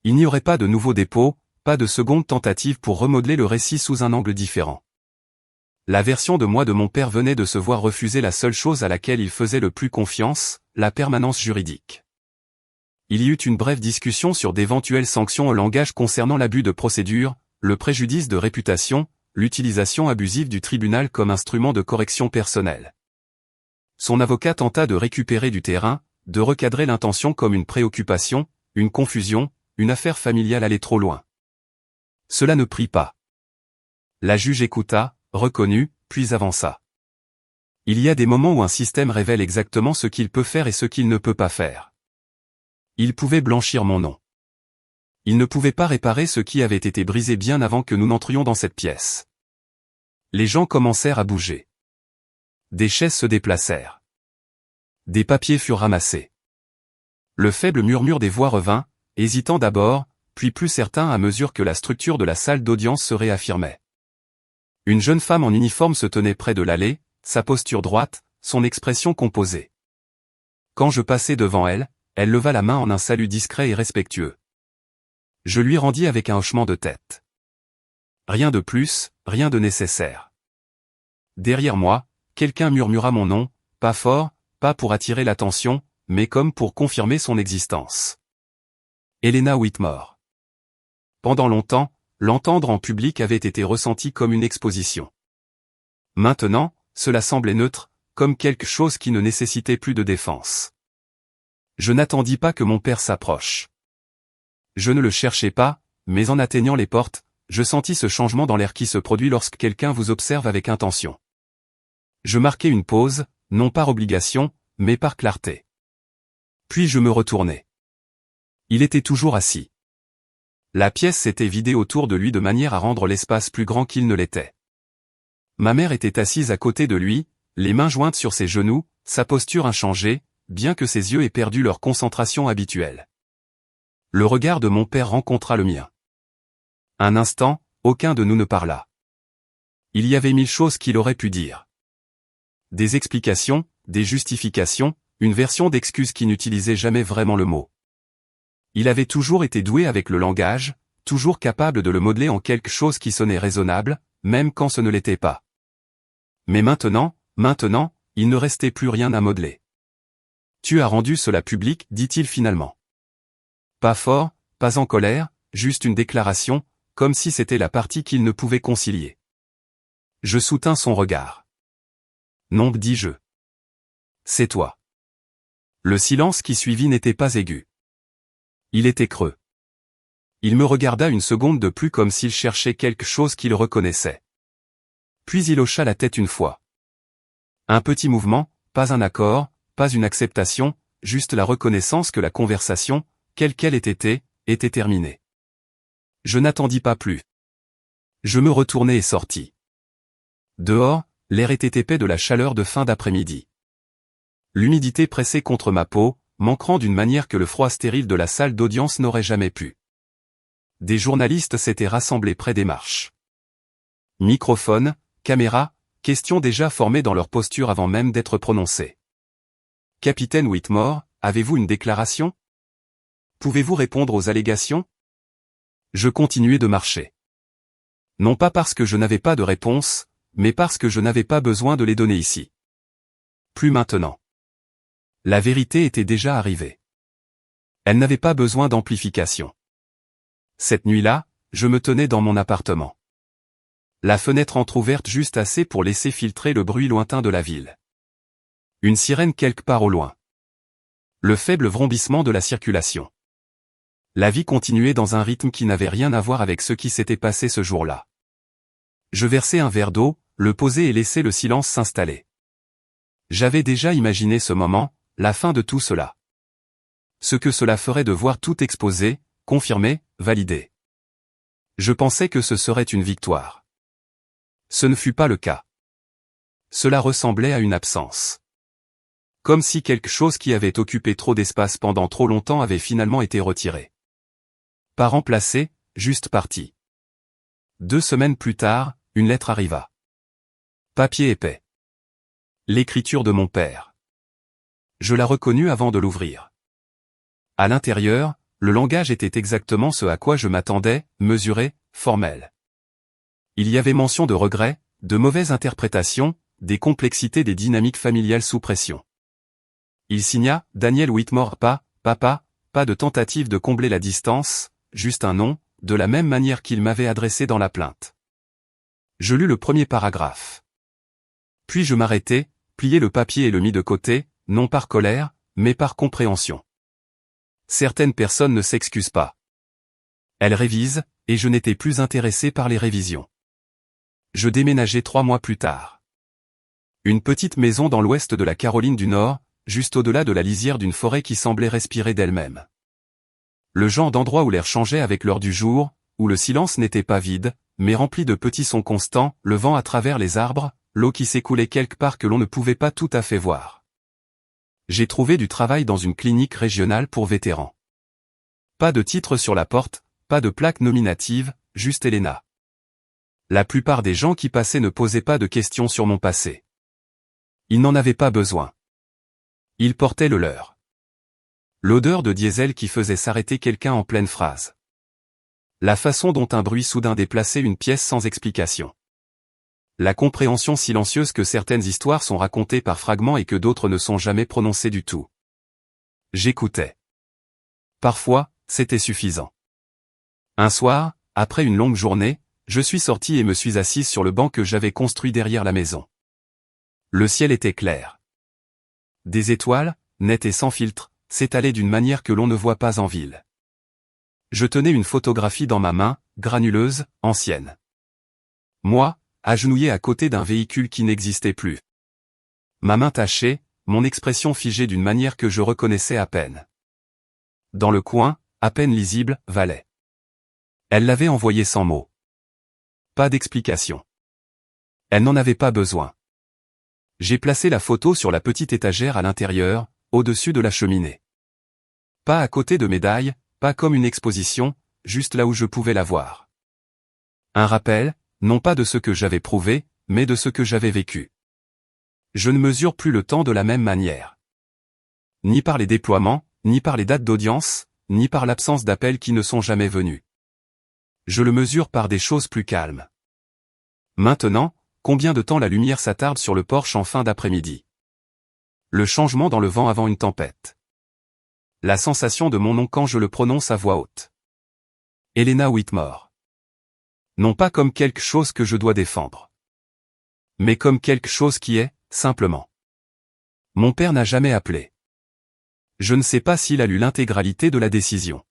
Il n'y aurait pas de nouveau dépôt, pas de seconde tentative pour remodeler le récit sous un angle différent. La version de moi de mon père venait de se voir refuser la seule chose à laquelle il faisait le plus confiance, la permanence juridique. Il y eut une brève discussion sur d'éventuelles sanctions au langage concernant l'abus de procédure, le préjudice de réputation, l'utilisation abusive du tribunal comme instrument de correction personnelle. Son avocat tenta de récupérer du terrain, de recadrer l'intention comme une préoccupation, une confusion, une affaire familiale allait trop loin. Cela ne prit pas. La juge écouta, reconnut, puis avança. Il y a des moments où un système révèle exactement ce qu'il peut faire et ce qu'il ne peut pas faire. Il pouvait blanchir mon nom. Il ne pouvait pas réparer ce qui avait été brisé bien avant que nous n'entrions dans cette pièce. Les gens commencèrent à bouger. Des chaises se déplacèrent. Des papiers furent ramassés. Le faible murmure des voix revint, hésitant d'abord, puis plus certain à mesure que la structure de la salle d'audience se réaffirmait. Une jeune femme en uniforme se tenait près de l'allée, sa posture droite, son expression composée. Quand je passai devant elle, elle leva la main en un salut discret et respectueux. Je lui rendis avec un hochement de tête. Rien de plus, rien de nécessaire. Derrière moi, quelqu'un murmura mon nom, pas fort, pas pour attirer l'attention, mais comme pour confirmer son existence. Helena Whitmore. Pendant longtemps, l'entendre en public avait été ressenti comme une exposition. Maintenant, cela semblait neutre, comme quelque chose qui ne nécessitait plus de défense. Je n'attendis pas que mon père s'approche. Je ne le cherchais pas, mais en atteignant les portes, je sentis ce changement dans l'air qui se produit lorsque quelqu'un vous observe avec intention. Je marquai une pause, non par obligation, mais par clarté. Puis je me retournai. Il était toujours assis. La pièce s'était vidée autour de lui de manière à rendre l'espace plus grand qu'il ne l'était. Ma mère était assise à côté de lui, les mains jointes sur ses genoux, sa posture inchangée, bien que ses yeux aient perdu leur concentration habituelle. Le regard de mon père rencontra le mien. Un instant, aucun de nous ne parla. Il y avait mille choses qu'il aurait pu dire. Des explications, des justifications, une version d'excuse qui n'utilisait jamais vraiment le mot. Il avait toujours été doué avec le langage, toujours capable de le modeler en quelque chose qui sonnait raisonnable, même quand ce ne l'était pas. Mais maintenant, il ne restait plus rien à modeler. Tu as rendu cela public, dit-il finalement. Pas fort, pas en colère, juste une déclaration, comme si c'était la partie qu'il ne pouvait concilier. Je soutins son regard. Non, dis-je. C'est toi. Le silence qui suivit n'était pas aigu. Il était creux. Il me regarda une seconde de plus comme s'il cherchait quelque chose qu'il reconnaissait. Puis il hocha la tête une fois. Un petit mouvement, pas un accord, pas une acceptation, juste la reconnaissance que la conversation, quelle qu'elle ait été, était terminée. Je n'attendis pas plus. Je me retournai et sortis. Dehors, l'air était épais de la chaleur de fin d'après-midi. L'humidité pressait contre ma peau, m'ancrant d'une manière que le froid stérile de la salle d'audience n'aurait jamais pu. Des journalistes s'étaient rassemblés près des marches. Microphone, caméra, questions déjà formées dans leur posture avant même d'être prononcées. Capitaine Whitmore, avez-vous une déclaration? Pouvez-vous répondre aux allégations? Je continuai de marcher. Non pas parce que je n'avais pas de réponse, mais parce que je n'avais pas besoin de les donner ici. Plus maintenant. La vérité était déjà arrivée. Elle n'avait pas besoin d'amplification. Cette nuit-là, je me tenais dans mon appartement. La fenêtre entr'ouverte juste assez pour laisser filtrer le bruit lointain de la ville. Une sirène quelque part au loin. Le faible vrombissement de la circulation. La vie continuait dans un rythme qui n'avait rien à voir avec ce qui s'était passé ce jour-là. Je versai un verre d'eau, le posai et laissai le silence s'installer. J'avais déjà imaginé ce moment, la fin de tout cela. Ce que cela ferait de voir tout exposé, confirmé, validé. Je pensais que ce serait une victoire. Ce ne fut pas le cas. Cela ressemblait à une absence. Comme si quelque chose qui avait occupé trop d'espace pendant trop longtemps avait finalement été retiré. Pas remplacé, juste parti. 2 semaines plus tard, une lettre arriva. Papier épais. L'écriture de mon père. Je la reconnus avant de l'ouvrir. À l'intérieur, le langage était exactement ce à quoi je m'attendais, mesuré, formel. Il y avait mention de regrets, de mauvaises interprétations, des complexités des dynamiques familiales sous pression. Il signa, Daniel Whitmore, pas de tentative de combler la distance, juste un nom, de la même manière qu'il m'avait adressé dans la plainte. Je lus le premier paragraphe. Puis je m'arrêtai, pliai le papier et le mis de côté, non par colère, mais par compréhension. Certaines personnes ne s'excusent pas. Elle révise, et je n'étais plus intéressé par les révisions. Je déménageais 3 mois plus tard. Une petite maison dans l'ouest de la Caroline du Nord, juste au-delà de la lisière d'une forêt qui semblait respirer d'elle-même. Le genre d'endroit où l'air changeait avec l'heure du jour, où le silence n'était pas vide, mais rempli de petits sons constants, le vent à travers les arbres, l'eau qui s'écoulait quelque part que l'on ne pouvait pas tout à fait voir. J'ai trouvé du travail dans une clinique régionale pour vétérans. Pas de titre sur la porte, pas de plaque nominative, juste Elena. La plupart des gens qui passaient ne posaient pas de questions sur mon passé. Ils n'en avaient pas besoin. Ils portaient le leur. L'odeur de diesel qui faisait s'arrêter quelqu'un en pleine phrase. La façon dont un bruit soudain déplaçait une pièce sans explication. La compréhension silencieuse que certaines histoires sont racontées par fragments et que d'autres ne sont jamais prononcées du tout. J'écoutais. Parfois, c'était suffisant. Un soir, après une longue journée, je suis sorti et me suis assise sur le banc que j'avais construit derrière la maison. Le ciel était clair. Des étoiles, nettes et sans filtre, s'étalaient d'une manière que l'on ne voit pas en ville. Je tenais une photographie dans ma main, granuleuse, ancienne. Moi, agenouillé à côté d'un véhicule qui n'existait plus. Ma main tachée, mon expression figée d'une manière que je reconnaissais à peine. Dans le coin, à peine lisible, Valet. Elle l'avait envoyé sans mots. Pas d'explication. Elle n'en avait pas besoin. J'ai placé la photo sur la petite étagère à l'intérieur, au-dessus de la cheminée. Pas à côté de médailles, pas comme une exposition, juste là où je pouvais la voir. Un rappel, non pas de ce que j'avais prouvé, mais de ce que j'avais vécu. Je ne mesure plus le temps de la même manière. Ni par les déploiements, ni par les dates d'audience, ni par l'absence d'appels qui ne sont jamais venus. Je le mesure par des choses plus calmes. Maintenant, combien de temps la lumière s'attarde sur le porche en fin d'après-midi? Le changement dans le vent avant une tempête. La sensation de mon nom quand je le prononce à voix haute. Elena Whitmore. Non pas comme quelque chose que je dois défendre. Mais comme quelque chose qui est, simplement. Mon père n'a jamais appelé. Je ne sais pas s'il a lu l'intégralité de la décision.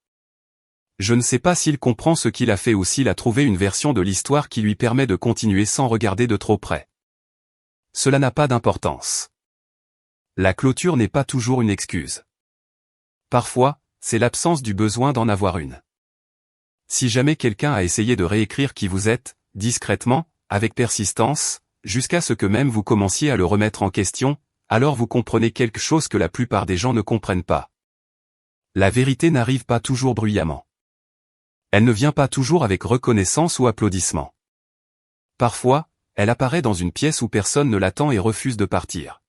Je ne sais pas s'il comprend ce qu'il a fait ou s'il a trouvé une version de l'histoire qui lui permet de continuer sans regarder de trop près. Cela n'a pas d'importance. La clôture n'est pas toujours une excuse. Parfois, c'est l'absence du besoin d'en avoir une. Si jamais quelqu'un a essayé de réécrire qui vous êtes, discrètement, avec persistance, jusqu'à ce que même vous commenciez à le remettre en question, alors vous comprenez quelque chose que la plupart des gens ne comprennent pas. La vérité n'arrive pas toujours bruyamment. Elle ne vient pas toujours avec reconnaissance ou applaudissement. Parfois, elle apparaît dans une pièce où personne ne l'attend et refuse de partir.